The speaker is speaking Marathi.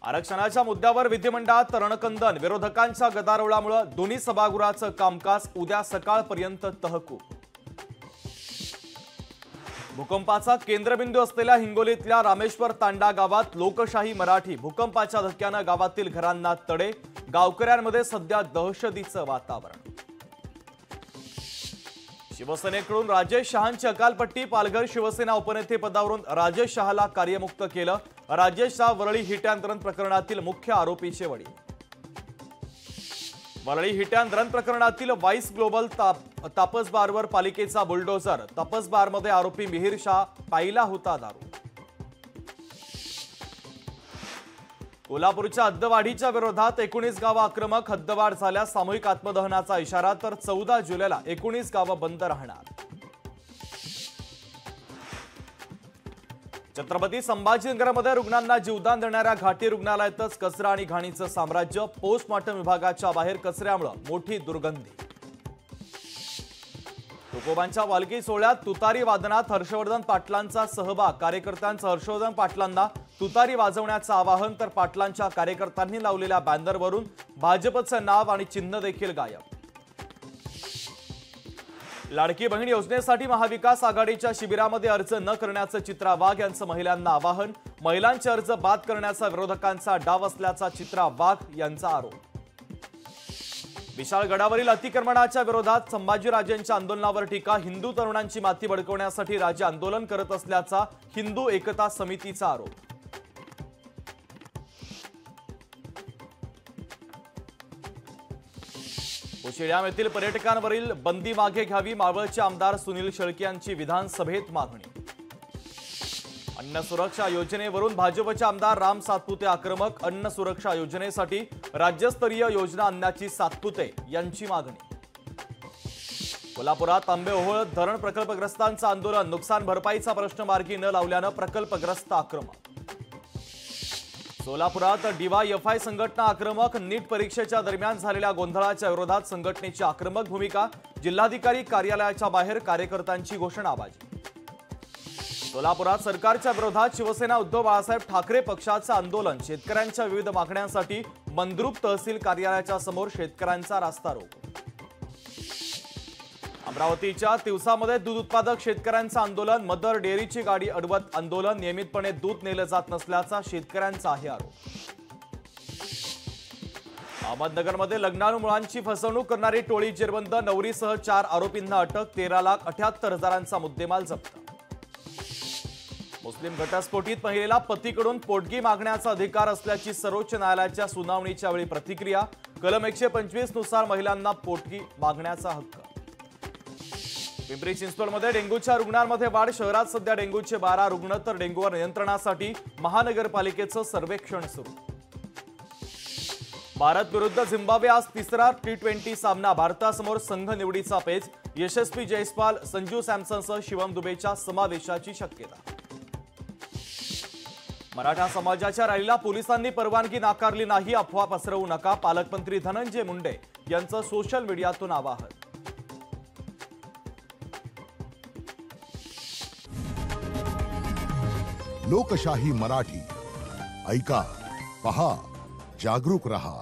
आरक्षणाच्या मुद्द्यावर विधिमंडळात रणकंदन, विरोधकांच्या गदारोळामुळे दोन्ही सभागृहाचं कामकाज उद्या सकाळपर्यंत तहकूब। भूकंपाचा केंद्रबिंदू असलेल्या हिंगोलीतल्या रामेश्वर तांडा गावात लोकशाही मराठी भूकंपाच्या धक्क्याने गावातील घरांना तडे, गावकऱ्यांमध्ये सध्या दहशतीचं वातावरण। शिवसेनेकडून राजेश शहांची अकालपट्टी, पालघर शिवसेना उपनेते पदावरून राजेश शहाला कार्यमुक्त केलं। Rajesh Shah Worli hit and run प्रकरणातील मुख्य आरोपीचे वडील। वरळी हिट अँड रन प्रकरणातील वाईस ग्लोबल तापस बारवर पालिकेचा बुलडोझर, तापस बारमध्ये आरोपी मिहिर शाह पाहिला होता दारू। कोल्हापूरच्या हद्दवाढीच्या विरोधात 19 गावं आक्रमक, हद्दवाढ झाल्यास सामूहिक आत्मदहनाचा इशारा, तर 14 जुलैला 19 गावं बंद राहणार। छत्रपती संभाजीनगरमध्ये रुग्णांना जीवदान देणाऱ्या घाटी रुग्णालयातच कचरा आणि घाणीचं साम्राज्य, पोस्टमॉर्टम विभागाच्या बाहेर कचऱ्यामुळे मोठी दुर्गंधी। तुकोबांच्या वालकी सोहळ्यात तुतारी वादनात हर्षवर्धन पाटलांचा सहभाग, कार्यकर्त्यांचं हर्षवर्धन पाटलांना तुतारी वाजवण्याचं आवाहन, तर पाटलांच्या कार्यकर्त्यांनी लावलेल्या बॅनरवरून भाजपचं नाव आणि चिन्ह देखील गायब। लाडकी बहीण योजनेसाठी महाविकास आघाडीच्या शिबिरामध्ये अर्ज न करण्याचं चित्रा वाघ यांचं महिलांना आवाहन, महिलांचे अर्ज बाद करण्याचा विरोधकांचा डाव असल्याचा चित्रा वाघ यांचा आरोप। विशाळगडावरील अतिक्रमणाच्या विरोधात संभाजीराजेंच्या आंदोलनावर टीका, हिंदू तरुणांची माती भडकवण्यासाठी राजे आंदोलन करत असल्याचा हिंदू एकता समितीचा आरोप। उशिड्याम येथील पर्यटकांवरील बंदी मागे घ्यावी, मावळचे आमदार सुनील शेळके यांची विधानसभेत मागणी। अन्न सुरक्षा योजनेवरून भाजपचे आमदार राम सातपुते आक्रमक, अन्न सुरक्षा योजनेसाठी राज्यस्तरीय योजना आणण्याची सातपुते यांची मागणी। कोल्हापुरात आंबेओहोळ धरण प्रकल्पग्रस्तांचं आंदोलन, नुकसान भरपाईचा प्रश्न मार्गी न लावल्यानं प्रकल्पग्रस्त आक्रमक। सोलापुरात DYFI संघटना आक्रमक, नीट परीक्षेच्या दरम्यान झालेल्या गोंधळाच्या विरोधात संघटनेची आक्रमक भूमिका, जिल्हाधिकारी कार्यालयाच्या बाहेर कार्यकर्त्यांची घोषणाबाजी। सोलापुरात सरकारच्या विरोधात शिवसेना उद्धव बाळासाहेब ठाकरे पक्षाचं आंदोलन, शेतकऱ्यांच्या विविध मागण्यांसाठी मंद्रुप तहसील कार्यालयाच्या समोर शेतकऱ्यांचा रास्ता रोको। अमरावतीच्या तिवसामध्ये दूध उत्पादक शेतकऱ्यांचं आंदोलन, मदर डेअरीची गाडी अडवत आंदोलन, नियमितपणे दूध नेलं जात नसल्याचा शेतकऱ्यांचा आहे आरोप। अहमदनगरमध्ये लग्नाळू मुलांची फसवणूक करणारी टोळी जेरबंद, नवरीसह 4 आरोपींना अटक, 13,78,000चा मुद्देमाल जप्त। मुस्लिम घटस्फोटीत महिलेला पतीकडून पोटगी मागण्याचा अधिकार असल्याची सर्वोच्च न्यायालयाच्या सुनावणीच्या वेळी प्रतिक्रिया, कलम 125 नुसार महिलांना पोटगी मागण्याचा हक्क। पिंपरी चिंचवडमध्ये डेंग्यूच्या रुग्णांमध्ये वाढ, शहरात सध्या डेंग्यूचे 12 रुग्ण, तर डेंग्यूवर नियंत्रणासाठी महानगरपालिकेचं सर्वेक्षण सुरू। भारत विरुद्ध झिम्बाब्वे आज तिसरा T20 सामना, भारतासमोर संघ निवडीचा पेच, यशस्वी जयस्वाल, संजू सॅमसनसह शिवम दुबेच्या समावेशाची शक्यता। मराठा समाजाच्या रॅलीला पोलिसांनी परवानगी नाकारली नाही, अफवा पसरवू नका, पालकमंत्री धनंजय मुंडे यांचं सोशल मीडियातून आवाहन। लोकशाही मराठी ऐका, पहा, जागरूक रहा।